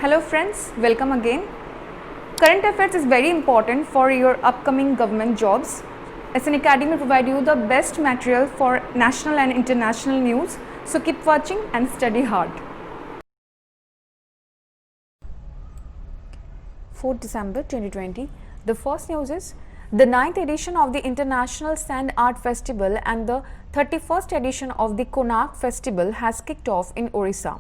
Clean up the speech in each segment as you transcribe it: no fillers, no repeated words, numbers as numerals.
Hello friends, welcome again. Current affairs is very important for your upcoming government jobs. SN Academy will provide you the best material for national and international news. So keep watching and study hard. 4th December 2020. The first news is the 9th edition of the International Sand Art Festival and the 31st edition of the Konark Festival has kicked off in Orissa.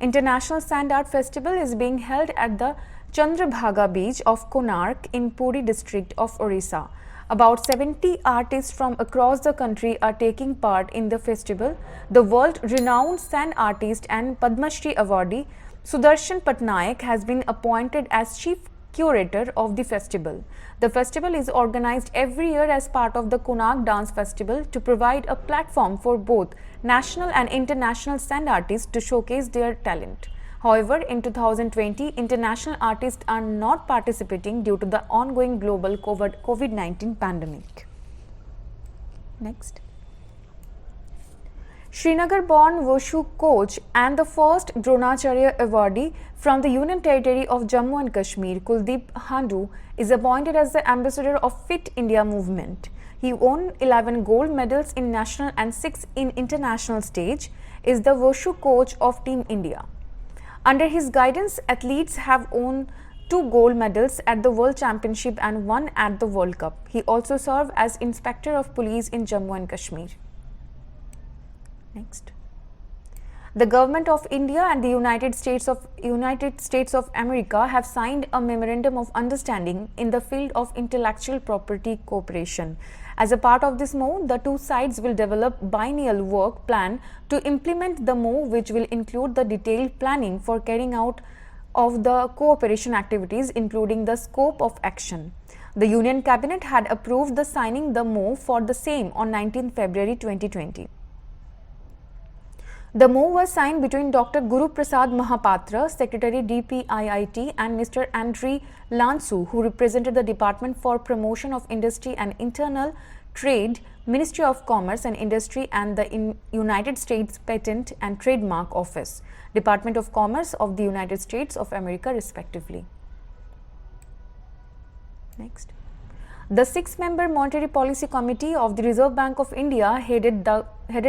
International Sand Art Festival is being held at the Chandrabhaga beach of Konark in Puri district of Orissa. About 70 artists from across the country are taking part in the festival. The world-renowned sand artist and Padma Shri awardee Sudarshan Patnaik has been appointed as chief curator of the festival. The festival is organized every year as part of the Konark Dance Festival to provide a platform for both national and international sand artists to showcase their talent. However, in 2020, international artists are not participating due to the ongoing global COVID-19 pandemic. Next. Srinagar-born Wushu coach and the first Dronacharya awardee from the Union Territory of Jammu and Kashmir, Kuldeep Handu, is appointed as the ambassador of Fit India movement. He won 11 gold medals in national and 6 in international stage, is the Wushu coach of Team India. Under his guidance, athletes have won 2 gold medals at the World Championship and 1 at the World Cup. He also served as Inspector of Police in Jammu and Kashmir. Next. The Government of India and the United States of America have signed a memorandum of understanding in the field of intellectual property cooperation. As a part of this MoU, the two sides will develop biennial work plan to implement the MoU, which will include the detailed planning for carrying out of the cooperation activities, including the scope of action. The Union Cabinet had approved the signing the MoU for the same on 19 February 2020. The MoU was signed between Dr. Guru Prasad Mahapatra, Secretary DPIIT, and Mr. Andrew Lansu, who represented the Department for Promotion of Industry and Internal Trade, Ministry of Commerce and Industry, and the United States Patent and Trademark Office, Department of Commerce of the United States of America, respectively. Next. The 6-member Monetary Policy Committee of the Reserve Bank of India, headed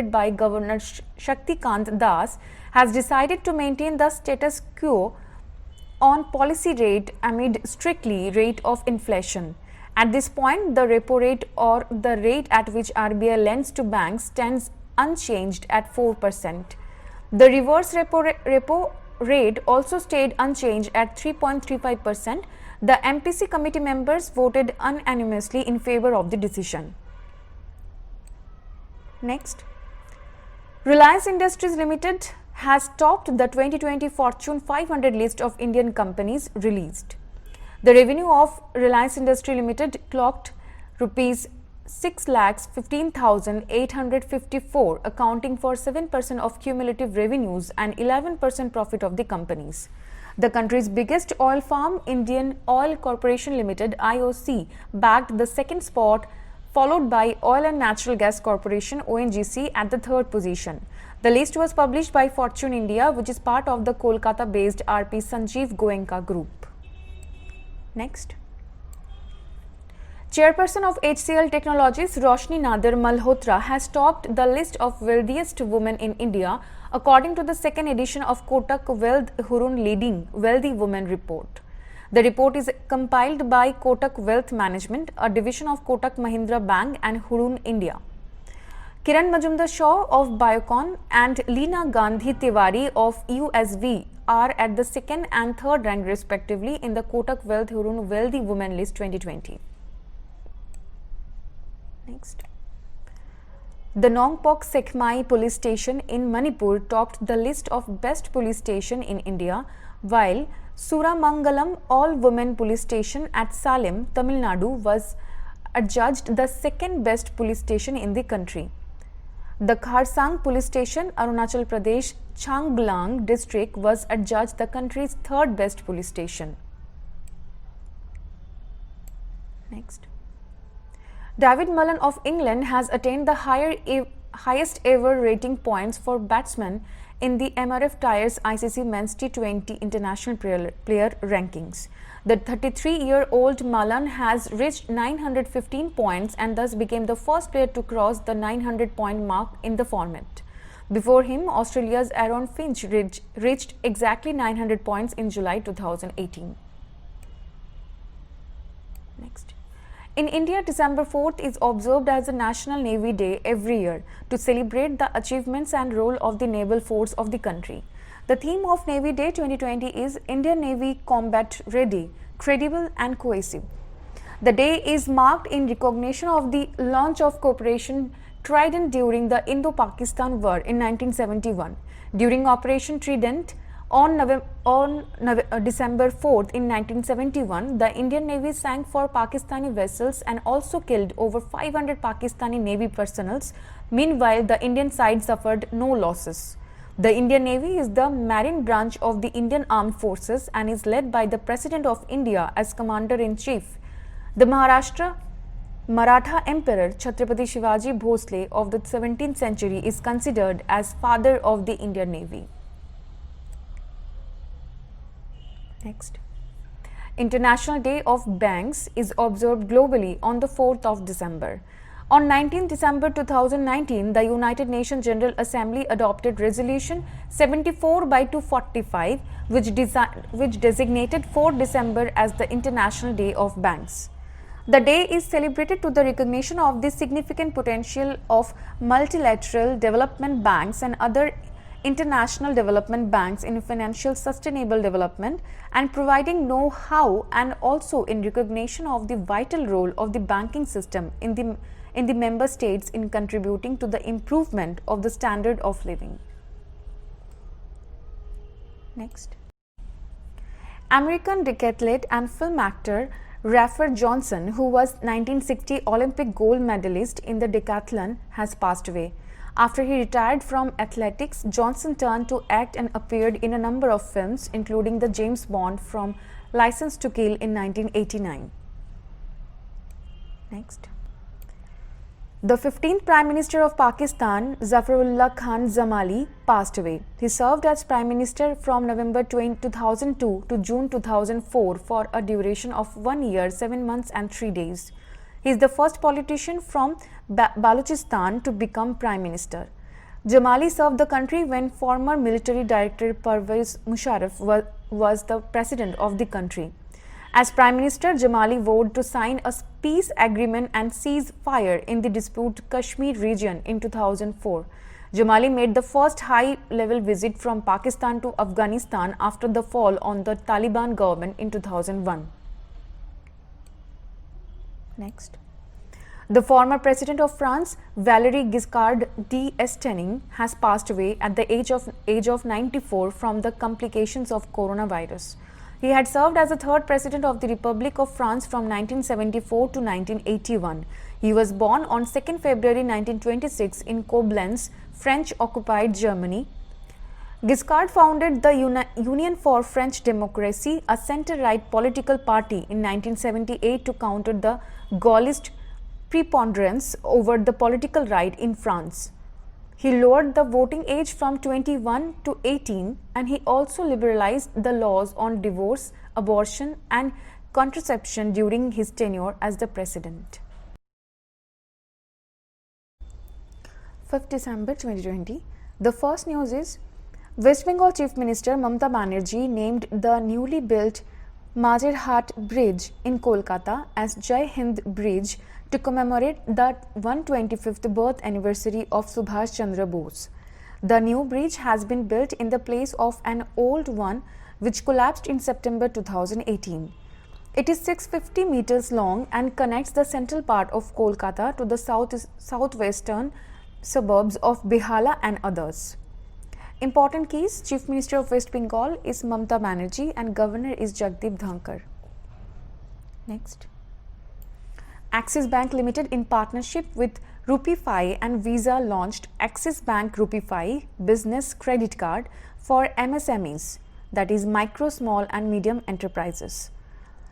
by Governor Shaktikant Das, has decided to maintain the status quo on policy rate amid strictly rate of inflation. At this point, the repo rate, or the rate at which RBI lends to banks, stands unchanged at 4%. The reverse repo rate also stayed unchanged at 3.35%. The MPC committee members voted unanimously in favor of the decision. Next. Reliance Industries Limited has topped the 2020 Fortune 500 list of Indian companies released. The revenue of Reliance Industries Limited clocked rupees 6,15,854, accounting for 7% of cumulative revenues and 11% profit of the companies. The country's biggest oil firm, Indian Oil Corporation Limited (IOC), bagged the second spot, followed by Oil and Natural Gas Corporation (ONGC) at the third position. The list was published by Fortune India, which is part of the Kolkata-based RP Sanjeev Goenka Group. Next. Chairperson of HCL Technologies, Roshni Nadir Malhotra, has topped the list of wealthiest women in India, according to the second edition of Kotak Wealth Hurun Leading Wealthy Women report. The report is compiled by Kotak Wealth Management, a division of Kotak Mahindra Bank and Hurun India. Kiran Majumdar-Shaw of Biocon and Leena Gandhi Tiwari of USV are at the second and third rank respectively in the Kotak Wealth Hurun Wealthy Women List 2020. Next. The Nongpok Sekmai Police Station in Manipur topped the list of best police station in India, while Suramangalam All-Women Police Station at Salem, Tamil Nadu was adjudged the second best police station in the country. The Kharsang Police Station, Arunachal Pradesh, Changlang district was adjudged the country's third best police station. Next. David Mullen of England has attained the highest ever rating points for batsmen in the MRF Tires ICC Men's T20 International Player Rankings. The 33-year-old Malan has reached 915 points and thus became the first player to cross the 900-point mark in the format. Before him, Australia's Aaron Finch reached exactly 900 points in July 2018. Next. In India, December 4th is observed as a National Navy Day every year to celebrate the achievements and role of the naval force of the country. The theme of Navy Day 2020 is Indian Navy Combat Ready, Credible and Cohesive. The day is marked in recognition of the launch of Operation Trident during the Indo-Pakistan War in 1971. During Operation Trident, on December 4th in 1971, the Indian Navy sank 4 Pakistani vessels and also killed over 500 Pakistani Navy personnel. Meanwhile, the Indian side suffered no losses. The Indian Navy is the marine branch of the Indian Armed Forces and is led by the President of India as Commander-in-Chief. The Maratha Emperor Chhatrapati Shivaji Bhosle of the 17th century is considered as father of the Indian Navy. Next. International Day of Banks is observed globally on the 4th of December. On 19 December 2019, the United Nations General Assembly adopted Resolution 74/245, which designated 4 December as the International Day of Banks. The day is celebrated to the recognition of the significant potential of multilateral development banks and other international development banks in financial sustainable development and providing know-how, and also in recognition of the vital role of the banking system in the member states in contributing to the improvement of the standard of living. Next. American decathlete and film actor Rafer Johnson, who was 1960 Olympic gold medalist in the decathlon, has passed away. After he retired from athletics, Johnson turned to act and appeared in a number of films, including the James Bond from License to Kill in 1989. Next. The 15th Prime Minister of Pakistan, Zafarullah Khan Zamali, passed away. He served as Prime Minister from November 2002 to June 2004 for a duration of 1 year, 7 months and 3 days. He is the first politician from Balochistan to become Prime Minister. Jamali served the country when former military director Pervez Musharraf was the president of the country. As Prime Minister, Jamali vowed to sign a peace agreement and cease fire in the disputed Kashmir region in 2004. Jamali made the first high-level visit from Pakistan to Afghanistan after the fall on the Taliban government in 2001. Next. The former President of France, Valéry Giscard d'Estaing, has passed away at the age of 94 from the complications of coronavirus. He had served as the 3rd President of the Republic of France from 1974 to 1981. He was born on 2nd February 1926 in Koblenz, French-occupied Germany. Giscard founded the Union for French Democracy, a centre-right political party, in 1978 to counter the Gaullist preponderance over the political right in France. He lowered the voting age from 21 to 18, and he also liberalized the laws on divorce, abortion and contraception during his tenure as the president. 5th December 2020. The first news is West Bengal Chief Minister Mamata Banerjee named the newly built Majerhat Bridge in Kolkata as Jai Hind Bridge to commemorate the 125th birth anniversary of Subhash Chandra Bose. The new bridge has been built in the place of an old one which collapsed in September 2018. It is 650 meters long and connects the central part of Kolkata to the southwestern suburbs of Behala and others. Important keys: Chief Minister of West Bengal is Mamata Banerjee and Governor is Jagdeep Dhankar. Next. Axis Bank Limited, in partnership with RuPay and Visa, launched Axis Bank RuPay Business Credit Card for MSMEs, that is micro, small and medium enterprises.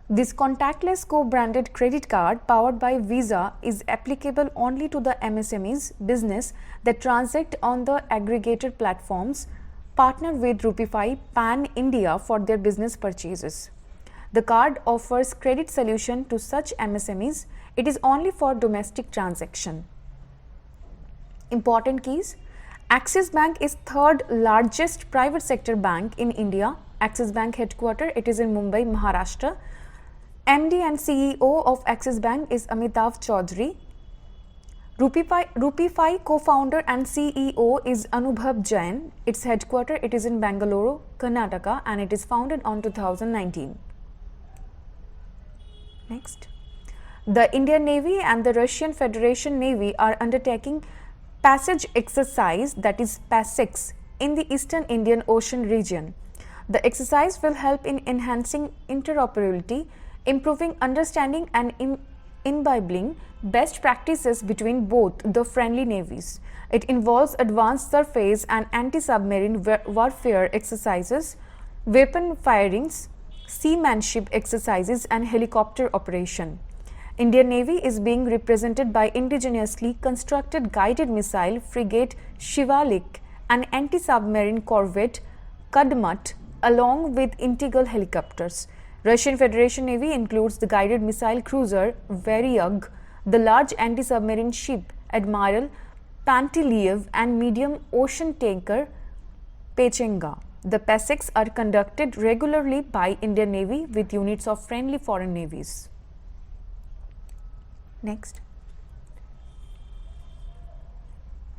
This contactless co-branded credit card powered by Visa is applicable only to the MSMEs business that transact on the aggregator platforms partner with Rupify Pan India for their business purchases. The card offers credit solution to such MSMEs. It is only for domestic transaction. Important keys. Axis Bank is third largest private sector bank in India. Axis Bank headquarter, it is in Mumbai, Maharashtra. MD and CEO of Axis Bank is Amitav Chaudhary. Rupify co-founder and CEO is Anubhav Jain. Its headquarter, it is in Bangalore, Karnataka, and it is founded on 2019. Next. The Indian Navy and the Russian Federation Navy are undertaking passage exercise, that is PASEX, in the Eastern Indian Ocean region. The exercise will help in enhancing interoperability, improving understanding and imbibing best practices between both the friendly navies. It involves advanced surface and anti-submarine warfare exercises, weapon firings, seamanship exercises and helicopter operation. Indian Navy is being represented by indigenously constructed guided missile frigate Shivalik and anti-submarine corvette Kadmat along with integral helicopters. Russian Federation Navy includes the guided missile cruiser Varyag, the large anti-submarine ship Admiral Panteleiev and medium ocean tanker Pechenga. The PASEX are conducted regularly by Indian Navy with units of friendly foreign navies. Next.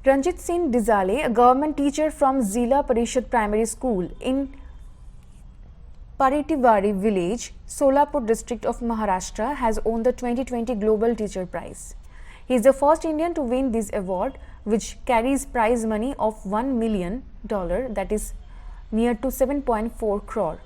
Ranjit Singh Dizale, a government teacher from Zila Parishad Primary School in Paritivari village, Solapur district of Maharashtra, has won the 2020 Global Teacher Prize. He is the first Indian to win this award, which carries prize money of $1 million, that is near to 7.4 crore.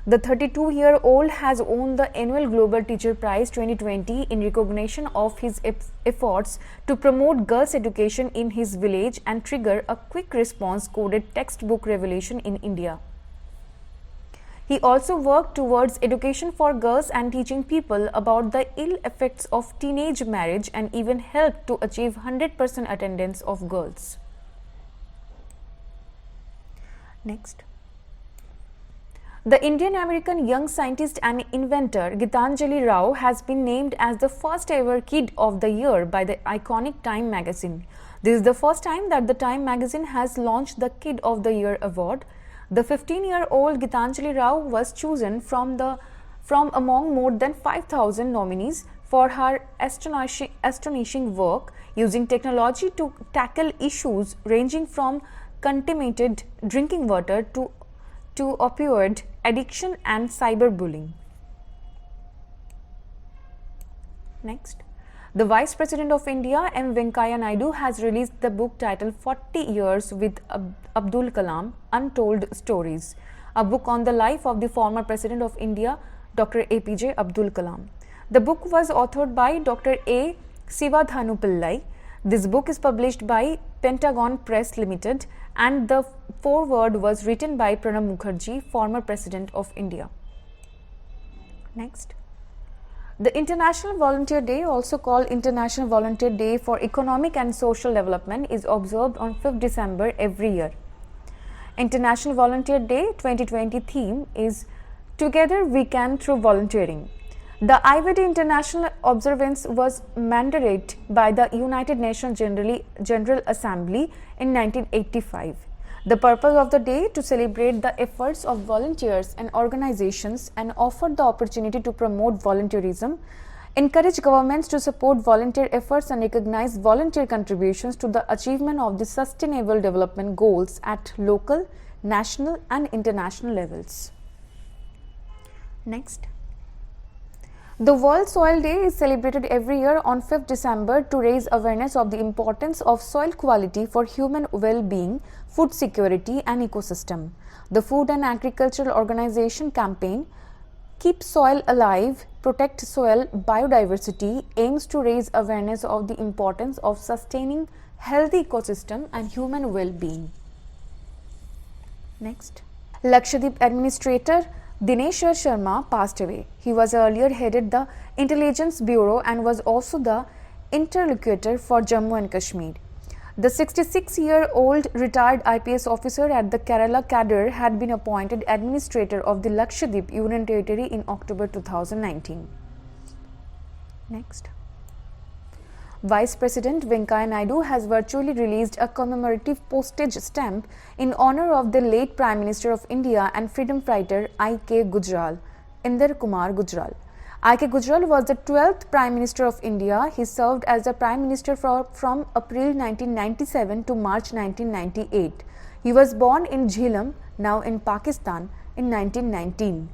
The 32-year-old has won the annual Global Teacher Prize 2020 in recognition of his efforts to promote girls' education in his village and trigger a quick response coded textbook revolution in India. He also worked towards education for girls and teaching people about the ill effects of teenage marriage and even helped to achieve 100% attendance of girls. Next. The Indian-American young scientist and inventor Gitanjali Rao has been named as the first ever Kid of the Year by the iconic Time magazine. This is the first time that the Time magazine has launched the Kid of the Year award. The 15-year-old Gitanjali Rao was chosen from among more than 5,000 nominees for her astonishing work using technology to tackle issues ranging from contaminated drinking water to opioid addiction and cyberbullying. Next. The Vice President of India, M. Venkaiah Naidu, has released the book titled 40 Years with Abdul Kalam, Untold Stories, a book on the life of the former President of India, Dr. APJ Abdul Kalam. The book was authored by Dr. A. Sivadhanu Pillai. This book is published by Pentagon Press Limited and the foreword was written by Manu Mukherjee, former President of India. Next. The International Volunteer Day, also called International Volunteer Day for Economic and Social Development, is observed on 5th December every year. International Volunteer Day 2020 theme is Together We Can Through Volunteering. The IVD International observance was mandated by the United Nations General Assembly in 1985. The purpose of the day to celebrate the efforts of volunteers and organizations and offer the opportunity to promote volunteerism, encourage governments to support volunteer efforts and recognize volunteer contributions to the achievement of the sustainable development goals at local, national and international levels. Next. The World Soil Day is celebrated every year on 5th December to raise awareness of the importance of soil quality for human well-being, food security and ecosystem. The Food and Agricultural Organization campaign Keep Soil Alive, Protect Soil Biodiversity aims to raise awareness of the importance of sustaining healthy ecosystem and human well-being. Next. Lakshadweep Administrator Dineshwar Sharma passed away. He was earlier headed the Intelligence Bureau and was also the interlocutor for Jammu and Kashmir. The 66-year-old retired IPS officer at the Kerala cadre had been appointed administrator of the Lakshadweep Union Territory in October 2019. Next. Vice President Venkaiah Naidu has virtually released a commemorative postage stamp in honor of the late Prime Minister of India and freedom fighter I.K. Gujral, Inder Kumar Gujral. I.K. Gujral was the 12th Prime Minister of India. He served as the Prime Minister from April 1997 to March 1998. He was born in Jhelum, now in Pakistan, in 1919.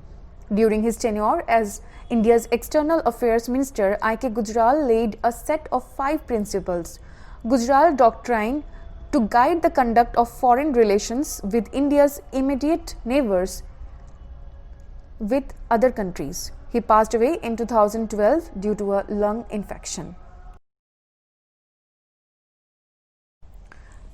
During his tenure as India's External Affairs Minister, I.K. Gujral laid a set of 5 principles. Gujral Doctrine to guide the conduct of foreign relations with India's immediate neighbours with other countries. He passed away in 2012 due to a lung infection.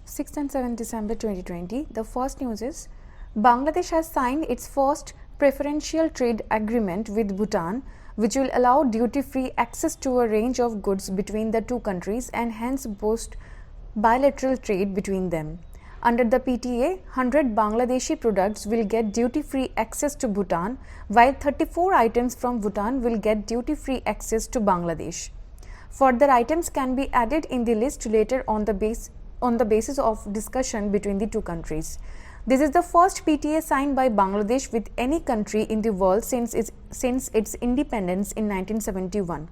6th and 7th December 2020. The first news is Bangladesh has signed its first preferential trade agreement with Bhutan, which will allow duty-free access to a range of goods between the two countries and hence boost bilateral trade between them. Under the PTA, 100 Bangladeshi products will get duty-free access to Bhutan, while 34 items from Bhutan will get duty-free access to Bangladesh. Further items can be added in the list later on the basis of discussion between the two countries. This is the first PTA signed by Bangladesh with any country in the world since its independence in 1971.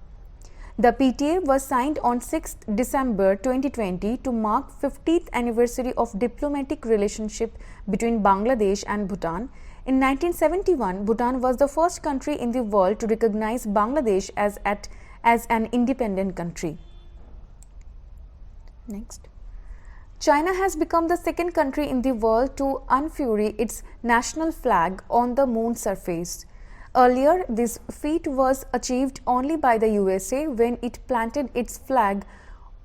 The PTA was signed on 6th December 2020 to mark 50th anniversary of diplomatic relationship between Bangladesh and Bhutan. In 1971, Bhutan was the first country in the world to recognize Bangladesh as an independent country. Next. China has become the second country in the world to unfurl its national flag on the moon's surface. Earlier, this feat was achieved only by the USA when it planted its flag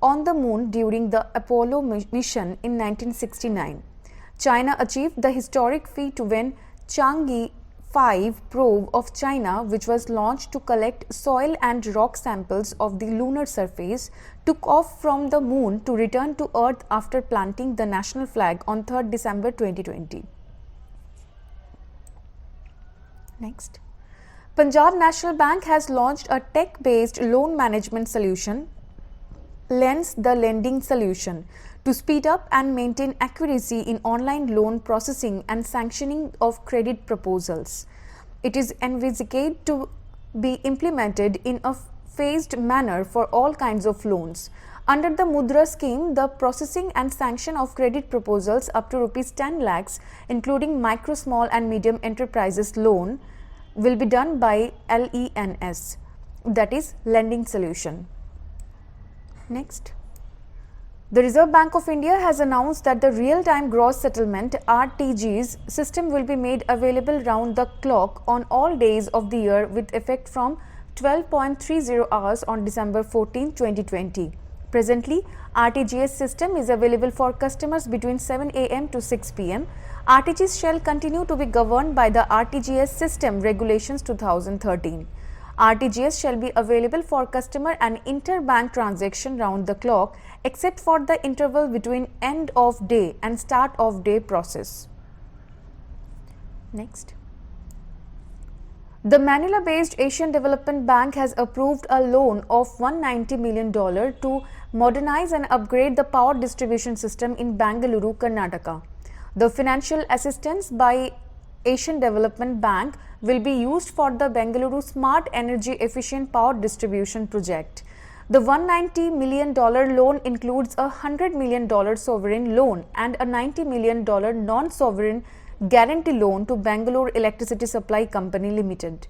on the moon during the Apollo mission in 1969. China achieved the historic feat when Chang'e 5 probe of China, which was launched to collect soil and rock samples of the lunar surface, took off from the moon to return to Earth after planting the national flag on 3rd December 2020. Next. Punjab National Bank has launched a tech-based loan management solution, Lens the Lending Solution, to speed up and maintain accuracy in online loan processing and sanctioning of credit proposals. It is envisaged to be implemented in a phased manner for all kinds of loans. Under the Mudra scheme, the processing and sanction of credit proposals up to Rs 10 lakhs, including micro, small and medium enterprises loan, will be done by LENS, that is Lending Solution. Next. The Reserve Bank of India has announced that the real-time gross settlement (RTGS) system will be made available round the clock on all days of the year with effect from 12:30 hours on December 14, 2020. Presently, RTGS system is available for customers between 7 am to 6 pm. RTGS shall continue to be governed by the RTGS System Regulations 2013. RTGS shall be available for customer and interbank transaction round the clock except for the interval between end of day and start of day process. Next. The Manila-based Asian Development Bank has approved a loan of $190 million to modernize and upgrade the power distribution system in Bengaluru, Karnataka. The financial assistance by Asian Development Bank will be used for the Bengaluru Smart Energy Efficient Power Distribution Project. The $190 million loan includes a $100 million sovereign loan and a $90 million non-sovereign guarantee loan to Bangalore Electricity Supply Company Limited.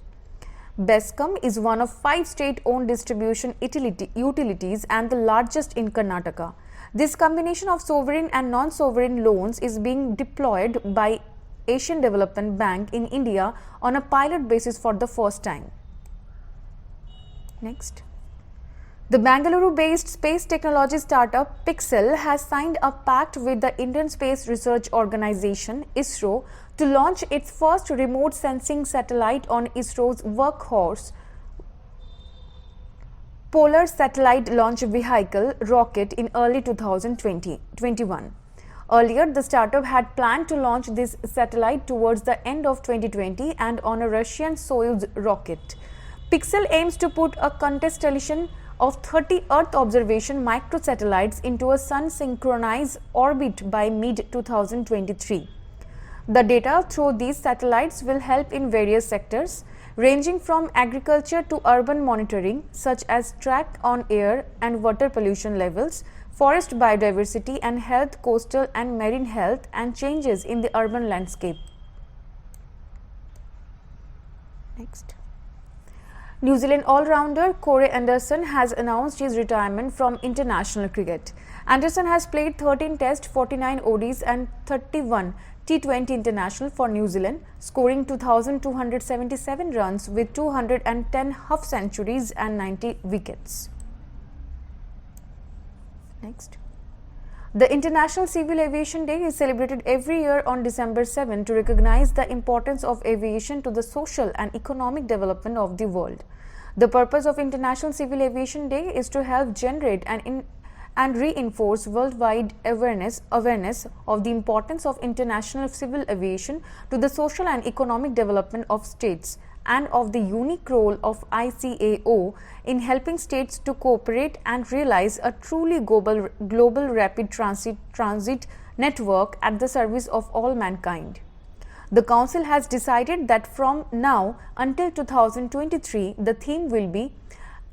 BESCOM is one of 5 state-owned distribution utilities and the largest in Karnataka. This combination of sovereign and non-sovereign loans is being deployed by Asian Development Bank in India on a pilot basis for the first time. Next. The Bangalore-based space technology startup Pixel has signed a pact with the Indian Space Research Organisation (ISRO) to launch its first remote sensing satellite on ISRO's workhorse Polar Satellite Launch Vehicle rocket in early 2021. Earlier, the startup had planned to launch this satellite towards the end of 2020 and on a Russian Soyuz rocket. Pixel aims to put a constellation of 30 Earth observation microsatellites into a sun-synchronized orbit by mid-2023. The data through these satellites will help in various sectors, ranging from agriculture to urban monitoring, such as track on air and water pollution levels, forest biodiversity and health, coastal and marine health, and changes in the urban landscape. Next. New Zealand all-rounder Corey Anderson has announced his retirement from international cricket. Anderson has played 13 Tests, 49 ODIs and 31 T20 international for New Zealand, scoring 2,277 runs with 210 half centuries and 90 wickets. Next. The International Civil Aviation Day is celebrated every year on December 7 to recognize the importance of aviation to the social and economic development of the world. The purpose of International Civil Aviation Day is to help generate and reinforce worldwide awareness of the importance of international civil aviation to the social and economic development of states, and of the unique role of ICAO in helping states to cooperate and realize a truly global rapid transit network at the service of all mankind. The Council has decided that from now until 2023, the theme will be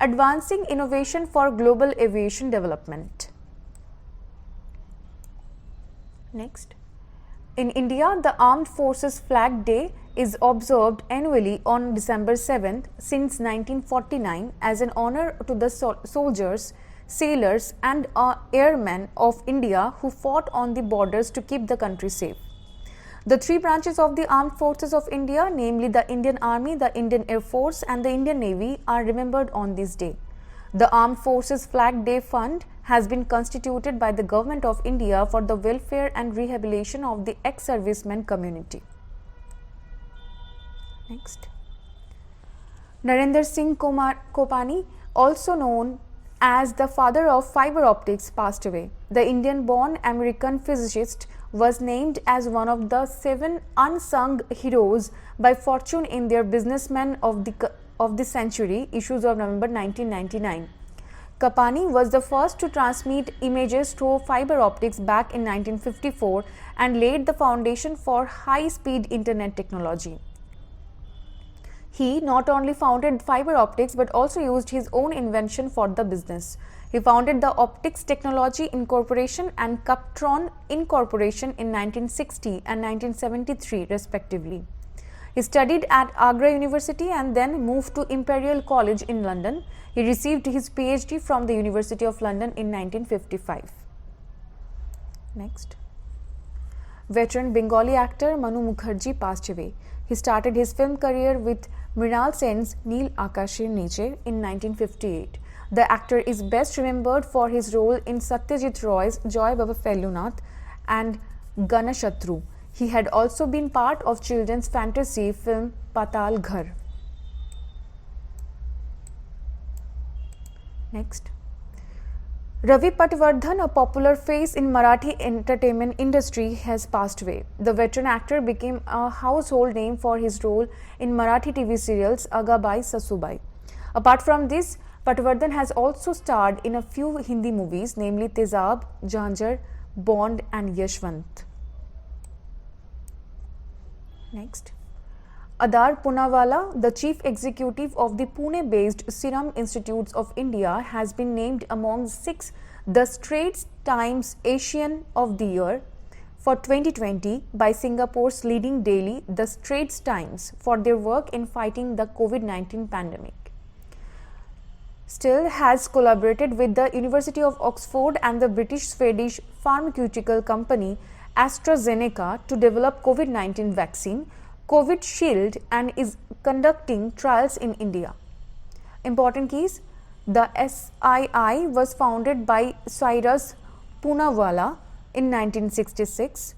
Advancing Innovation for Global Aviation Development. Next. In India, the Armed Forces Flag Day is observed annually on December 7th since 1949 as an honor to the soldiers, sailors and airmen of India who fought on the borders to keep the country safe. The three branches of the Armed Forces of India, namely the Indian Army, the Indian Air Force and the Indian Navy, are remembered on this day. The Armed Forces Flag Day Fund has been constituted by the Government of India for the welfare and rehabilitation of the ex-servicemen community. Next. Narendra Singh Kopani, also known as the father of fiber optics, passed away. The Indian-born American physicist was named as one of the 7 unsung heroes by Fortune in their Businessman of the Century issues of November 1999. Kopani was the first to transmit images through fiber optics back in 1954 and laid the foundation for high-speed internet technology. He not only founded fiber optics but also used his own invention for the business. He founded the Optics Technology Incorporation and Cuptron Incorporation in 1960 and 1973 respectively. He studied at Agra University and then moved to Imperial College in London. He received his PhD from the University of London in 1955. Next. Veteran Bengali actor Manu Mukherjee passed away. He started his film career with Mrinal Sen's Neel Akashe Niche in 1958. The actor is best remembered for his role in Satyajit Roy's Joy Baba Felunath and Ganashatru. He had also been part of children's fantasy film Patal Ghar. Next. Ravi Pativadhan, a popular face in Marathi entertainment industry, has passed away. The veteran actor became a household name for his role in Marathi TV serials Agabai Sasubai. Apart from this, Pativadhan has also starred in a few Hindi movies, namely Tezab, Jhanjhar, Bond and Yashwant. Next. Adar Poonawalla, the chief executive of the Pune-based Serum Institutes of India, has been named among 6 The Straits Times Asian of the Year for 2020 by Singapore's leading daily, The Straits Times, for their work in fighting the COVID-19 pandemic. Still has collaborated with the University of Oxford and the British-Swedish pharmaceutical company AstraZeneca to develop COVID-19 vaccine, Covid Shield, and is conducting trials in India. Important keys: The SII was founded by Cyrus Poonawalla in 1966.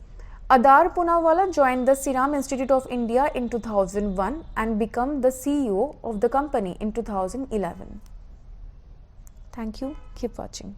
Adar Poonawalla joined the Serum Institute of India in 2001 and became the CEO of the company in 2011. Thank you. Keep watching.